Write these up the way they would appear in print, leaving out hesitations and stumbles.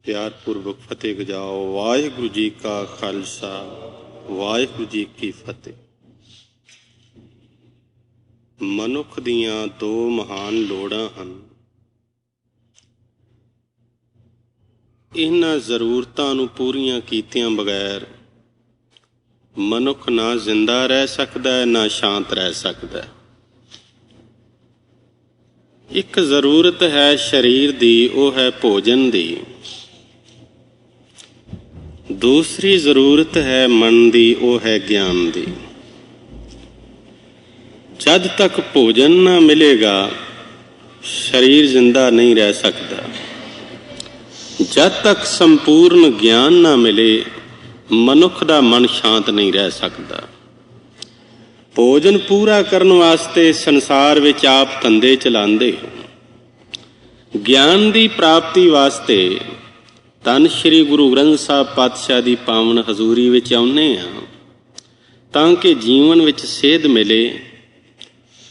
प्यार पूर्वक फतेह गजाओ। वाहिगुरु जी का खालसा, वाहिगुरु जी की फतेह। मनुख दियां दो महान लोड़ां हन। इन्हां जरूरतां नूं पूरीआं कीतिआं बगैर मनुख ना जिंदा रह सकदा है, ना शांत रह सकदा है। एक जरूरत है शरीर दी, वो है भोजन दी। दूसरी जरूरत है मन दी, वो है ज्ञान दी। जब तक भोजन ना मिलेगा शरीर जिंदा नहीं रह सकता। जब तक संपूर्ण ज्ञान ना मिले मनुख दा मन शांत नहीं रह सकता। भोजन पूरा करने वास्ते संसार विच आप धंधे चलांदे हो। ज्ञान की प्राप्ति वास्ते धन श्री गुरु ग्रंथ साहब पातशाह की पावन हजूरी विच आउंदे आ तां कि जीवन विच सेध मिले,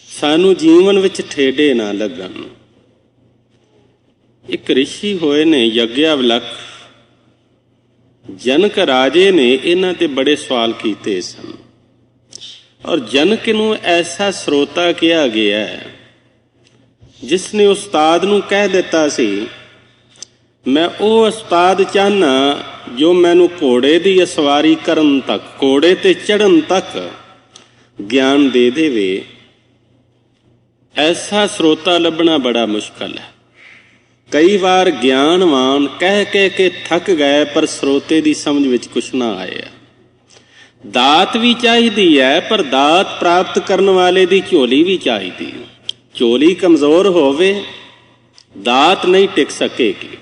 सानू जीवन विच ठेडे ना लगन। एक ऋषि होए ने यज्ञावलक, जनक राजे ने इन्हां ते बड़े सवाल कीते सन और जनक नूं ऐसा स्रोता कहा गया है जिसने उस्ताद नूं कह दिता सी, मैं वो उस्ताद चाहना जो मैनू घोड़े की असवारी करन तक, घोड़े ते चढ़न तक ज्ञान दे देवे। ऐसा स्रोता लभना बड़ा मुश्किल है। कई बार ज्ञानवान कह कह के थक गए पर स्रोते की समझ विच कुछ ना आया। दात भी चाहिदी है पर दात प्राप्त करने वाले की झोली भी चाहिदी। झोली कमजोर होवे दात नहीं टिक सकेगी।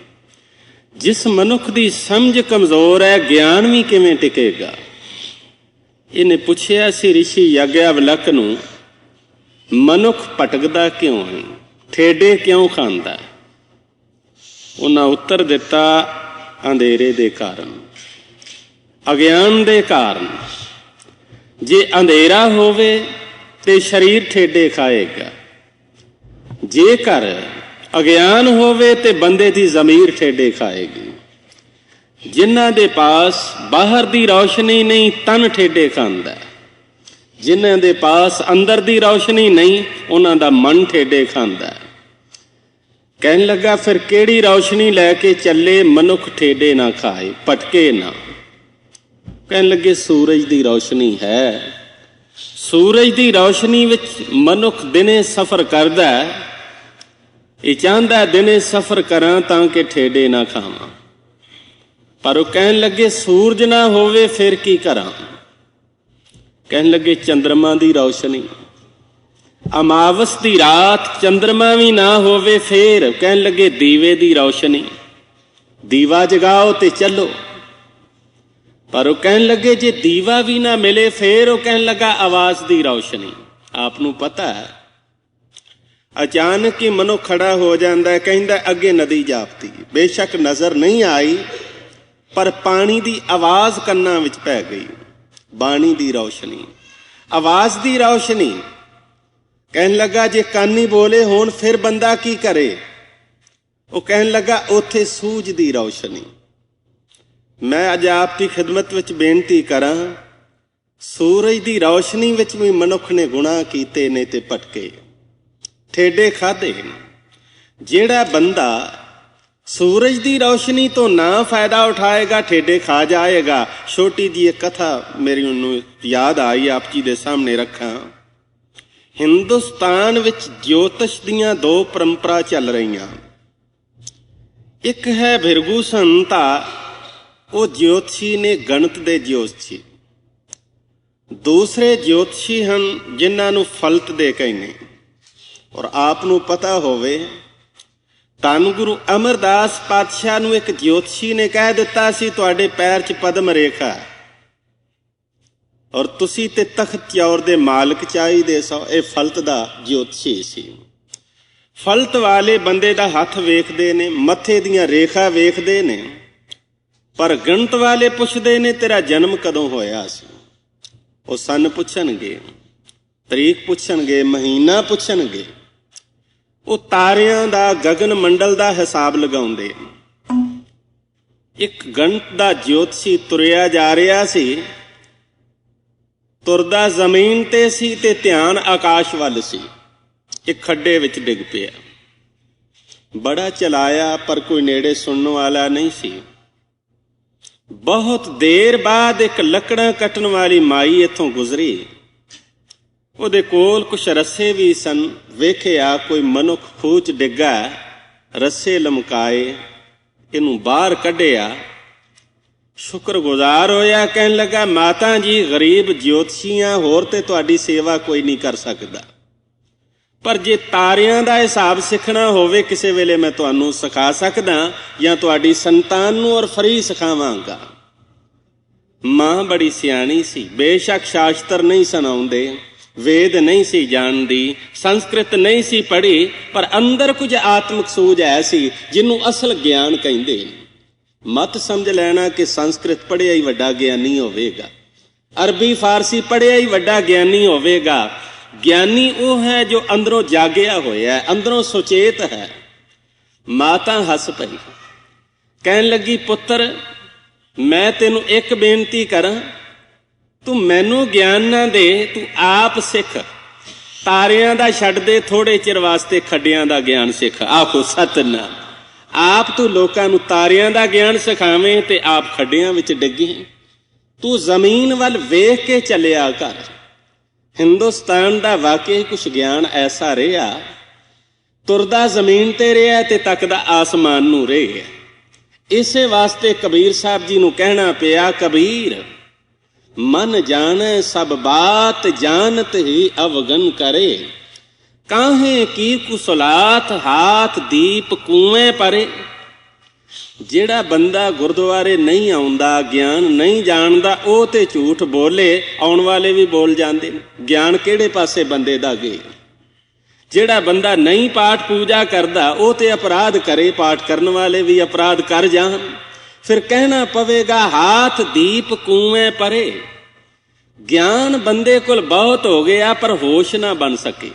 जिस मनुख की समझ कमजोर है ज्ञान भी किवें टिकेगा। इन्हें पूछया सी ऋषि यज्ञावलक नूं, मनुख भटकदा क्यों है, ठेडे क्यों खांदा है? उन्हां उत्तर दिता, अंधेरे दे कारण, अज्ञान दे कारण। जे अंधेरा होवे ते शरीर ठेडे खाएगा, जेकर अज्ञान होवे ते बंदे दी जमीर ठेडे खाएगी। जिन्हां दे पास बाहर दी रोशनी नहीं तन ठेडे खांदा है। जिन्हां दे पास अंदर दी रोशनी नहीं उन्हां दा मन ठेडे खांदा है। कहन लगा फिर केड़ी रोशनी लैके चले मनुख ठेडे ना खाए, भटके ना। कहन लगे सूरज दी रोशनी है। सूरज दी रोशनी विच मनुख दिने सफर करदा है। ये चाहता दिने सफर करा तां कि ठेडे ना खावां। पर वो कहन लगे सूरज ना होवे फिर की करा। कहन लगे चंद्रमा दी रोशनी, अमावस दी रात चंद्रमा भी ना होवे फिर। कहन लगे दीवे दी रोशनी, दीवा जगाओ ते चलो। पर वो कहन लगे जे दीवा भी ना मिले फिर। वो कहन लगा आवाज दी रोशनी। आपनू पता है अचानक ही मनो खड़ा हो जाता है, कहता अगे नदी जापती। बेशक नजर नहीं आई पर पानी की आवाज कन्ना विच पै गई। बाणी दी रोशनी, आवाज दी रोशनी। कहन लगा जे कान ही बोले होण फिर बंदा की करे। वो कहन लगा उथे सूझ दी रोशनी। मैं अज आपकी खिदमत विच बेनती करा, सूरज की रोशनी विच भी मनुख ने गुनाह कीते ने ते भटके, ठेडे खाधे। जेड़ा बंदा सूरज की रोशनी तो ना फायदा उठाएगा ठेडे खा जाएगा। छोटी जी एक कथा मेरी याद आई, आप जी दे सामने रखा। हिंदुस्तान विच ज्योतिष दियां दो परंपरा चल रही। एक है भिरगू संता, वो ज्योतिषी ने गणित दे ज्योतिषी। दूसरे ज्योतिषी हैं जिन्हां नूं फलत दे कहने। और आपनू पता होवे धन गुरु अमरदास पातशाह नूं एक ज्योतिषी ने कह दिता सी तुहाडे पैर च पद्म रेखा और तुसी ते तख्त चौर दे मालिक चाहिदे सो। ये फलत दा ज्योतिषी सी। फलत वाले बंदे दा हथ वेखदे ने, मथे दियां रेखा वेखदे ने, पर गणित वाले पुछदे ने तेरा जन्म कदों होया सी। वो सन पुछणगे, तरीक पुछणगे, महीना पुछणगे। वो तारियां दा गगन मंडल दा हिसाब लगाउंदे। ਇੱਕ ਗਣਿਤ ਦਾ ਜੋਤਸ਼ੀ ਤੁਰਿਆ ਜਾ ਰਿਹਾ ਸੀ। ਤੁਰਦਾ ਜ਼ਮੀਨ ਤੇ ਸੀ ਤੇ ਧਿਆਨ ਆਕਾਸ਼ ਵੱਲ ਸੀ। ਇੱਕ ਖੱਡੇ ਵਿੱਚ ਡਿੱਗ ਪਿਆ। ਬੜਾ ਚਲਾਇਆ ਪਰ ਕੋਈ ਨੇੜੇ ਸੁਣਨ ਵਾਲਾ ਨਹੀਂ ਸੀ। ਬਹੁਤ ਦੇਰ ਬਾਅਦ ਇੱਕ ਲੱਕੜਾਂ ਕੱਟਣ ਵਾਲੀ ਮਾਈ ਇੱਥੋਂ ਗੁਜ਼ਰੀ। ਉਹਦੇ ਕੋਲ ਕੁਛ ਰੱਸੇ ਵੀ ਸਨ। ਵੇਖਿਆ ਕੋਈ ਮਨੁੱਖ ਖੂਹ 'ਚ ਡਿੱਗਾ, ਰੱਸੇ ਲਮਕਾਏ, ਇਹਨੂੰ ਬਾਹਰ ਕੱਢਿਆ। ਸ਼ੁਕਰਗੁਜ਼ਾਰ ਹੋਇਆ, ਕਹਿਣ ਲੱਗਾ ਮਾਤਾ ਜੀ ਗਰੀਬ ਜੋਤਸ਼ੀਆਂ, ਹੋਰ ਤੇ ਤੁਹਾਡੀ ਸੇਵਾ ਕੋਈ ਨਹੀਂ ਕਰ ਸਕਦਾ, ਪਰ ਜੇ ਤਾਰਿਆਂ ਦਾ ਹਿਸਾਬ ਸਿੱਖਣਾ ਹੋਵੇ ਕਿਸੇ ਵੇਲੇ ਮੈਂ ਤੁਹਾਨੂੰ ਸਿਖਾ ਸਕਦਾ, ਜਾਂ ਤੁਹਾਡੀ ਸੰਤਾਨ ਨੂੰ ਔਰ ਫਰੀ ਸਿਖਾਵਾਂਗਾ। ਮਾਂ ਬੜੀ ਸਿਆਣੀ ਸੀ। ਬੇਸ਼ੱਕ ਸ਼ਾਸਤਰ ਨਹੀਂ ਸੁਣਾਉਂਦੇ, ਵੇਦ ਨਹੀਂ ਸੀ ਜਾਣਦੀ, ਸੰਸਕ੍ਰਿਤ ਨਹੀਂ ਸੀ ਪੜ੍ਹੀ, ਪਰ ਅੰਦਰ ਕੁਝ ਆਤਮਿਕ ਸੂਝ ਹੈ ਸੀ ਜਿਹਨੂੰ ਅਸਲ ਗਿਆਨ ਕਹਿੰਦੇ। ਮਤ ਸਮਝ ਲੈਣਾ ਕਿ ਸੰਸਕ੍ਰਿਤ ਪੜ੍ਹਿਆ ਹੀ ਵੱਡਾ ਗਿਆਨੀ ਹੋਵੇਗਾ, ਅਰਬੀ ਫਾਰਸੀ ਪੜ੍ਹਿਆ ਹੀ ਵੱਡਾ ਗਿਆਨੀ ਹੋਵੇਗਾ। ਗਿਆਨੀ ਉਹ ਹੈ ਜੋ ਅੰਦਰੋਂ ਜਾਗਿਆ ਹੋਇਆ ਹੈ, ਅੰਦਰੋਂ ਸੁਚੇਤ ਹੈ। ਮਾਤਾ ਹੱਸ ਪਈ, ਕਹਿਣ ਲੱਗੀ ਪੁੱਤਰ ਮੈਂ ਤੈਨੂੰ ਇੱਕ ਬੇਨਤੀ ਕਰਾਂ, ਤੂੰ ਮੈਨੂੰ ਗਿਆਨ ਨਾ ਦੇ, ਤੂੰ ਆਪ ਸਿੱਖ। ਤਾਰਿਆਂ ਦਾ ਛੱਡ ਦੇ, ਥੋੜੇ ਚਿਰ ਵਾਸਤੇ ਖੱਡਿਆਂ ਦਾ ਗਿਆਨ ਸਿੱਖ। ਆਖੋ ਸਤਿਨਾਮ। ਆਪ ਤੂੰ ਲੋਕਾਂ ਨੂੰ ਤਾਰਿਆਂ ਦਾ ਗਿਆਨ ਸਿਖਾਵੇਂ ਤੇ ਆਪ ਖੱਡਿਆਂ ਵਿੱਚ ਡਿੱਗੀ। ਤੂੰ ਜ਼ਮੀਨ ਵੱਲ ਵੇਖ ਕੇ ਚੱਲਿਆ ਕਰ। ਹਿੰਦੁਸਤਾਨ ਦਾ ਵਾਕਈ ਕੁਛ ਗਿਆਨ ਐਸਾ ਰਿਹਾ, ਤੁਰਦਾ ਜ਼ਮੀਨ ਤੇ ਰਿਹਾ ਤੇ ਤੱਕਦਾ ਆਸਮਾਨ ਨੂੰ ਰਿਹਾ। ਇਸੇ ਵਾਸਤੇ ਕਬੀਰ ਸਾਹਿਬ ਜੀ ਨੂੰ ਕਹਿਣਾ ਪਿਆ, ਕਬੀਰ ਮਨ ਜਾਣੈ ਸਭ ਬਾਤ, ਜਾਣਤ ਹੀ ਅਵਗਨ ਕਰੇ। ਕਾਹੇ ਕੀ ਕੁਸਲਾਤ, ਹਾਥ ਦੀਪ ਕੂਏ ਪਰੇ। ਜਿਹੜਾ ਬੰਦਾ ਗੁਰਦੁਆਰੇ ਨਹੀਂ ਆਉਂਦਾ, ਗਿਆਨ ਨਹੀਂ ਜਾਣਦਾ, ਉਹ ਤੇ ਝੂਠ ਬੋਲੇ, ਆਉਣ ਵਾਲੇ ਵੀ ਬੋਲ ਜਾਂਦੇ ਨੇ। ਗਿਆਨ ਕਿਹੜੇ ਪਾਸੇ ਬੰਦੇ ਦਾ ਗਏ। ਜਿਹੜਾ ਬੰਦਾ ਨਹੀਂ ਪਾਠ ਪੂਜਾ ਕਰਦਾ, ਉਹ ਤੇ ਅਪਰਾਧ ਕਰੇ, ਪਾਠ ਕਰਨ ਵਾਲੇ ਵੀ ਅਪਰਾਧ ਕਰ ਜਾਣ। ਫਿਰ ਕਹਿਣਾ ਪਵੇਗਾ ਹਾਥ ਦੀਪ ਕੂਏ ਪਰੇ। ਗਿਆਨ ਬੰਦੇ ਕੋਲ ਬਹੁਤ ਹੋ ਗਿਆ ਪਰ ਹੋਸ਼ ਨਾ ਬਣ ਸਕੇ।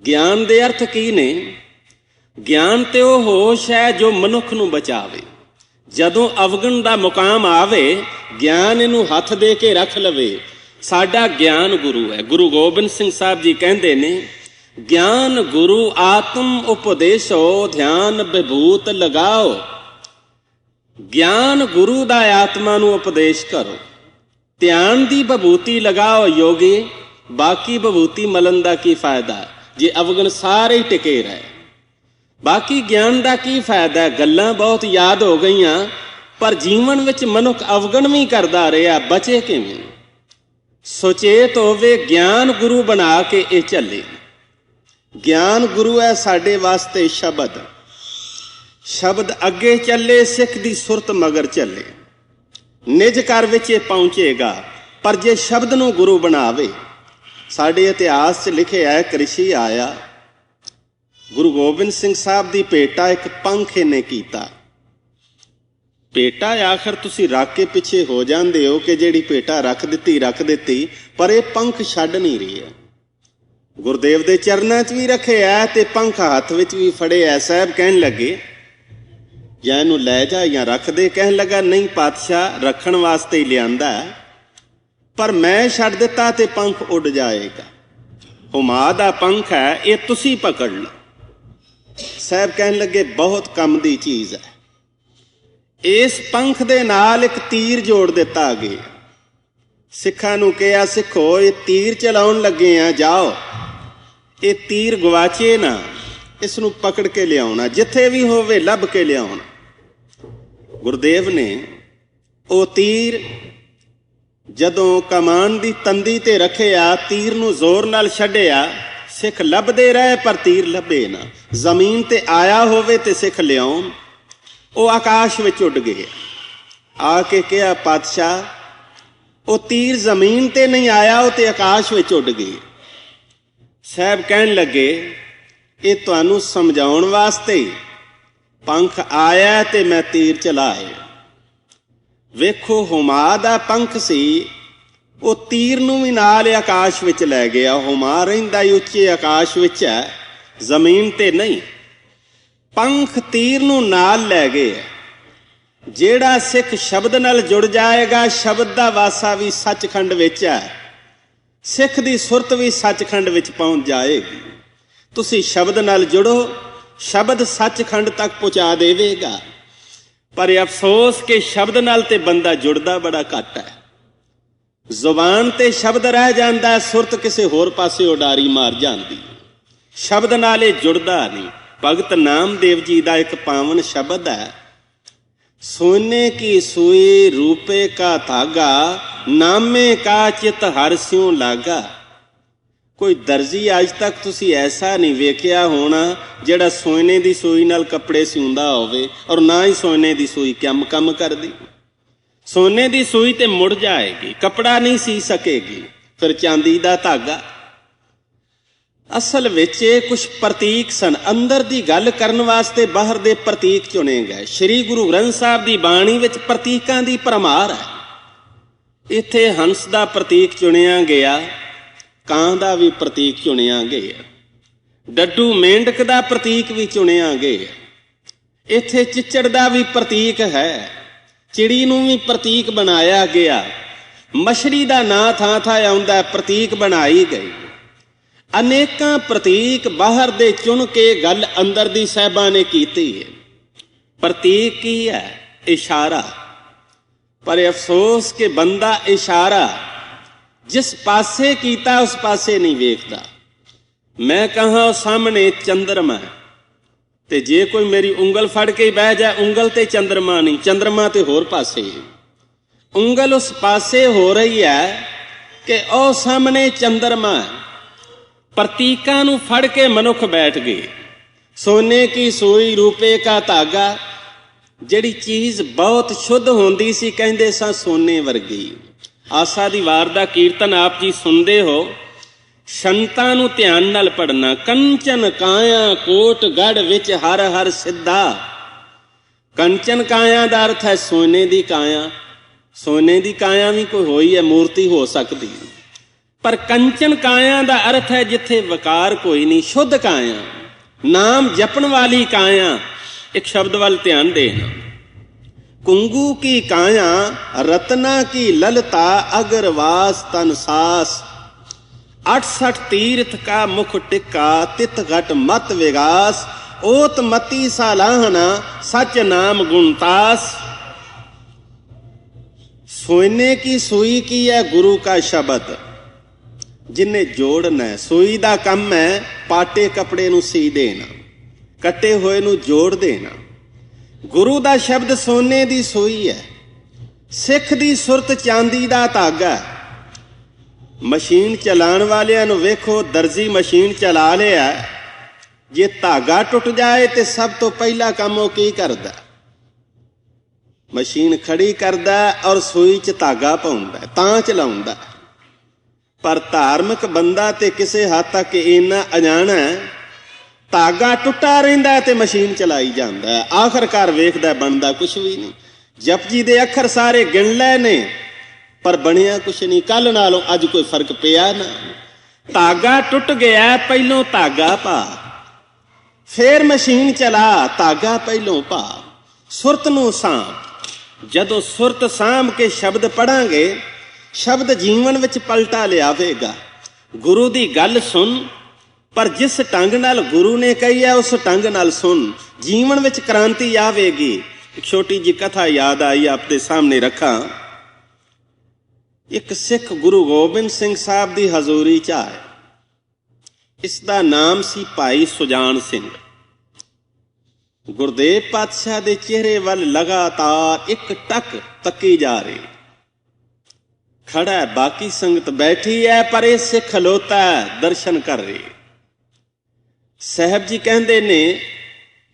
ਗਿਆਨ ਦੇ ਅਰਥ ਕੀ ਨੇ? ਗਿਆਨ ਤੇ ਉਹ ਹੋਸ਼ ਹੈ ਜੋ ਮਨੁੱਖ ਨੂੰ ਬਚਾਵੇ। ਜਦੋਂ ਅਵਗਣ ਦਾ ਮੁਕਾਮ ਆਵੇ, ਗਿਆਨ ਇਹਨੂੰ ਹੱਥ ਦੇ ਕੇ ਰੱਖ ਲਵੇ। ਸਾਡਾ ਗਿਆਨ ਗੁਰੂ ਹੈ। ਗੁਰੂ ਗੋਬਿੰਦ ਸਿੰਘ ਸਾਹਿਬ ਜੀ ਕਹਿੰਦੇ ਨੇ, ਗਿਆਨ ਗੁਰੂ ਆਤਮ ਉਪਦੇਸ਼ੋ, ਧਿਆਨ ਵਿਭੂਤ ਲਗਾਓ। ਗਿਆਨ ਗੁਰੂ ਦਾ ਆਤਮਾ ਨੂੰ ਉਪਦੇਸ਼ ਕਰੋ, ਧਿਆਨ ਦੀ ਵਿਭੂਤੀ ਲਗਾਓ ਯੋਗੀ। ਬਾਕੀ ਵਿਭੂਤੀ ਮਲਣ ਦਾ ਕੀ ਫਾਇਦਾ ਜੇ ਅਵਗਣ ਸਾਰੇ ਟਿਕੇ ਰਹੇ। ਬਾਕੀ ਗਿਆਨ ਦਾ ਕੀ ਫਾਇਦਾ ਹੈ? ਗੱਲਾਂ ਬਹੁਤ ਯਾਦ ਹੋ ਗਈਆਂ, ਪਰ ਜੀਵਨ ਵਿੱਚ ਮਨੁੱਖ ਅਵਗਣ ਵੀ ਕਰਦਾ ਰਿਹਾ, ਬਚੇ ਕਿਵੇਂ? ਸੁਚੇਤ ਹੋਵੇ, ਗਿਆਨ ਗੁਰੂ ਬਣਾ ਕੇ ਇਹ ਚੱਲੇ। ਗਿਆਨ ਗੁਰੂ ਹੈ ਸਾਡੇ ਵਾਸਤੇ ਸ਼ਬਦ। ਸ਼ਬਦ ਅੱਗੇ ਚੱਲੇ, ਸਿੱਖ ਦੀ ਸੁਰਤ ਮਗਰ ਚੱਲੇ। ਨਿਜ ਘਰ ਵਿੱਚ ਇਹ ਪਹੁੰਚੇਗਾ, ਪਰ ਜੇ ਸ਼ਬਦ ਨੂੰ ਗੁਰੂ ਬਣਾਵੇ। ਸਾਡੇ ਇਤਿਹਾਸ 'ਚ ਲਿਖਿਆ ਹੈ, ਕ੍ਰਿਸ਼ੀ ਆਇਆ, ਗੁਰੂ ਗੋਬਿੰਦ ਸਿੰਘ ਸਾਹਿਬ ਦੀ ਭੇਟਾ ਇੱਕ ਪੰਖ ਇਹਨੇ ਕੀਤਾ। ਭੇਟਾ ਆਖਰ ਤੁਸੀਂ ਰੱਖ ਕੇ ਪਿੱਛੇ ਹੋ ਜਾਂਦੇ ਹੋ ਕਿ ਜਿਹੜੀ ਭੇਟਾ ਰੱਖ ਦਿੱਤੀ, ਪਰ ਇਹ ਪੰਖ ਛੱਡ ਨਹੀਂ ਰਹੀ ਹੈ। ਗੁਰਦੇਵ ਦੇ ਚਰਨਾਂ 'ਚ ਵੀ ਰੱਖਿਆ ਤੇ ਪੰਖ ਹੱਥ ਵਿੱਚ ਵੀ ਫੜਿਆ। ਸਾਹਿਬ ਕਹਿਣ ਲੱਗੇ ਜਾਂ ਇਹਨੂੰ ਲੈ ਜਾ ਜਾਂ ਰੱਖ ਦੇ। ਕਹਿਣ ਲੱਗਾ ਨਹੀਂ ਪਾਤਸ਼ਾਹ, ਰੱਖਣ ਵਾਸਤੇ ਹੀ ਲਿਆਂਦਾ, ਪਰ ਮੈਂ ਛੱਡ ਦਿੱਤਾ ਤੇ ਪੰਖ ਉੱਡ ਜਾਏਗਾ। ਹੁਮਾ ਦਾ ਪੰਖ ਹੈ, ਇਹ ਤੁਸੀਂ ਪਕੜ ਲਓ। ਸਾਹਿਬ ਕਹਿਣ ਲੱਗੇ ਬਹੁਤ ਕੰਮ ਦੀ ਚੀਜ਼ ਹੈ। ਇਸ ਪੰਖ ਦੇ ਨਾਲ ਇੱਕ ਤੀਰ ਜੋੜ ਦਿੱਤਾ ਅੱਗੇ। ਸਿੱਖਾਂ ਨੂੰ ਕਿਹਾ, ਸਿੱਖੋ ਇਹ ਤੀਰ ਚਲਾਉਣ ਲੱਗੇ ਆ, ਜਾਓ ਇਹ ਤੀਰ ਗਵਾਚੇ ਨਾ, ਇਸ ਨੂੰ ਪਕੜ ਕੇ ਲਿਆਉਣਾ, ਜਿੱਥੇ ਵੀ ਹੋਵੇ ਲੱਭ ਕੇ ਲਿਆਉਣਾ। ਗੁਰਦੇਵ ਨੇ ਉਹ ਤੀਰ ਜਦੋਂ ਕਮਾਨ ਦੀ ਤੰਦੀ ਤੇ ਰੱਖਿਆ, ਤੀਰ ਨੂੰ ਜ਼ੋਰ ਨਾਲ ਛੱਡਿਆ। ਸਿੱਖ ਲੱਭਦੇ ਰਹੇ ਪਰ ਤੀਰ ਲੱਭੇ ਨਾ। ਜ਼ਮੀਨ ਤੇ ਆਇਆ ਹੋਵੇ ਤੇ ਸਿੱਖ ਲਿਆਉਣ। ਉਹ ਆਕਾਸ਼ ਵਿੱਚ ਉੱਡ ਗਏ। ਆ ਕੇ ਕਿਹਾ, ਪਾਤਸ਼ਾਹ ਉਹ ਤੀਰ ਜ਼ਮੀਨ ਤੇ ਨਹੀਂ ਆਇਆ, ਉਹ ਤੇ ਆਕਾਸ਼ ਵਿੱਚ ਉੱਡ ਗਏ। ਸਾਹਿਬ ਕਹਿਣ ਲੱਗੇ ਇਹ ਤੁਹਾਨੂੰ ਸਮਝਾਉਣ ਵਾਸਤੇ ਪੰਖ ਆਇਆ ਤੇ ਮੈਂ ਤੀਰ ਚਲਾਏ। ਵੇਖੋ ਹੁਮਾ ਦਾ ਪੰਖ ਸੀ, ਉਹ ਤੀਰ ਨੂੰ ਵੀ ਨਾਲ ਆਕਾਸ਼ ਵਿੱਚ ਲੈ ਗਿਆ। ਹੁਮਾ ਰਹਿੰਦਾ ਹੀ ਉੱਚੇ ਆਕਾਸ਼ ਵਿੱਚ ਹੈ, ਜ਼ਮੀਨ ਤੇ ਨਹੀਂ। ਪੰਖ ਤੀਰ ਨੂੰ ਨਾਲ ਲੈ ਗਏ। ਜਿਹੜਾ ਸਿੱਖ ਸ਼ਬਦ ਨਾਲ ਜੁੜ ਜਾਏਗਾ, ਸ਼ਬਦ ਦਾ ਵਾਸਾ ਵੀ ਸੱਚਖੰਡ ਵਿੱਚ ਹੈ, ਸਿੱਖ ਦੀ ਸੁਰਤ ਵੀ ਸੱਚਖੰਡ ਵਿੱਚ ਪਹੁੰਚ ਜਾਏਗੀ। ਤੁਸੀਂ ਸ਼ਬਦ ਨਾਲ ਜੁੜੋ, ਸ਼ਬਦ ਸੱਚਖੰਡ ਤੱਕ ਪਹੁੰਚਾ ਦੇਵੇਗਾ। ਪਰ ਅਫਸੋਸ ਕਿ ਸ਼ਬਦ ਨਾਲ ਤੇ ਬੰਦਾ ਜੁੜਦਾ ਬੜਾ ਘੱਟ ਹੈ। ਜ਼ੁਬਾਨ ਤੇ ਸ਼ਬਦ ਰਹਿ ਜਾਂਦਾ, ਸੁਰਤ ਕਿਸੇ ਹੋਰ ਪਾਸੇ ਉਡਾਰੀ ਮਾਰ ਜਾਂਦੀ, ਸ਼ਬਦ ਨਾਲ ਇਹ ਜੁੜਦਾ ਨਹੀਂ। ਭਗਤ ਨਾਮਦੇਵ ਜੀ ਦਾ ਇੱਕ ਪਾਵਨ ਸ਼ਬਦ ਹੈ, सोने की सुई रूपे का धागा, नामे का चित हर स्यों लागा। कोई दर्जी अज तक तुसी ऐसा नहीं वेखिया होना जिहड़ा सोने की सूई नाल कपड़े सिउंदा होवे और ना ही सोने की सूई कम करदी। सोने की सूई ते मुड़ जाएगी, कपड़ा नहीं सी सकेगी, फिर चांदी का धागा। असल विच कुछ प्रतीक सन, अंदर की गल करन वास्ते बाहर दे प्रतीक चुने गए। श्री गुरु ग्रंथ साहब की बाणी विच प्रतीकां की भरमार है। इत्थे हंस का प्रतीक चुनिया गया, कां का भी प्रतीक चुनिया गया, डड्डू मेंढक का प्रतीक भी चुनिया गया। इत्थे चिचड़ का भी प्रतीक है, चिड़ी नूं भी प्रतीक बनाया गया। मछली का नां थां थां आउंदा, प्रतीक बनाई गई। अनेकां प्रतीक बाहर दे चुन के गल अंदर दी साहिबा ने कीती है। प्रतीक की है? इशारा। पर अफसोस कि बंदा इशारा जिस पासे कीता उस पासे नहीं वेखदा। मैं कहा सामने चंद्रमा है ते जे कोई मेरी उंगल फड़ के बह जाए, उंगल ते चंद्रमा नहीं, चंद्रमा ते होर पासे है। उंगल उस पासे हो रही है कि ओ सामने चंद्रमा है। प्रतीकां नूं फड़ के मनुख बैठ गए। सोने की सूई रूपे का धागा, जिहड़ी चीज़ बहुत शुद्ध होंदी सी कहंदे सां सोने वर्गी। आसा दी वार दा कीर्तन आप जी सुनदे हो, संतां नूं ध्यान नाल पढ़ना। कंचन काया कोट गढ़ विच हर हर सिद्धा। कंचन काया दा अर्थ है सोने दी काया। सोने दी काया भी कोई होई है, मूर्ति हो सकती, पर कंचन काया का अर्थ है जिथे वकार कोई नहीं, शुद्ध काया, नाम जपन वाली काया। एक शब्द वाल ध्यान देना। कुंगू की काया रत्ना की ललता, अगरवास तन सास। 68 तीर्थ का मुख टिक्का, तित घट मत विगास। ओत मती सालाहना, सच नाम गुणतास। सोने की सुई की है गुरु का शब्द, जिन्हें जोड़ना है। सूई का कम है पाटे कपड़े नूं सी देना, कटे हुए नूं जोड़ देना। गुरु का शब्द सोने की सूई है, सिख की सुरत चांदी का धागा। मशीन चलाण वालियां नूं वेखो, दर्जी मशीन चला लिया, जे धागा टुट जाए तो सब तो पहला काम वो की करदा? मशीन खड़ी करदा और सूई च धागा पाउंदा, तां चलाउंदा। पर धार्मिक बंदा ते किसे हद तक इन्ना अजाना है, धागा टुटा रहिंदा ते मशीन चलाई जांदा है। आखिरकार वेखदा बनदा कुछ भी नहीं। जपजी दे अखर सारे गिण लै ने पर बनिया कुछ नहीं। कल नालों अज कोई फर्क पिया ना। धागा टुट गया, पहलों धागा पा, फिर मशीन चला, धागा पहलों पा। सुरत नूं साम। जदों सुरत साम के शब्द पढ़ांगे, शब्द जीवन विच पलटा लियावेगा। गुरु दी गल सुन, पर जिस ढंग नाल गुरु ने कही है उस ढंग नाल सुन, जीवन विच क्रांति आवेगी। एक छोटी जी कथा याद आई, आपके सामने रखा। एक सिख गुरु गोबिंद सिंह साहब की हजूरी च आए। इसका नाम सी भाई सुजान सिंह। गुरदेव पातशाह के चेहरे वाल लगातार एक टक तकी जा रही। खड़ा है, बाकी संगत बैठी है, पर ये सिख खलोता है, दर्शन कर रही। साहब जी कहते ने,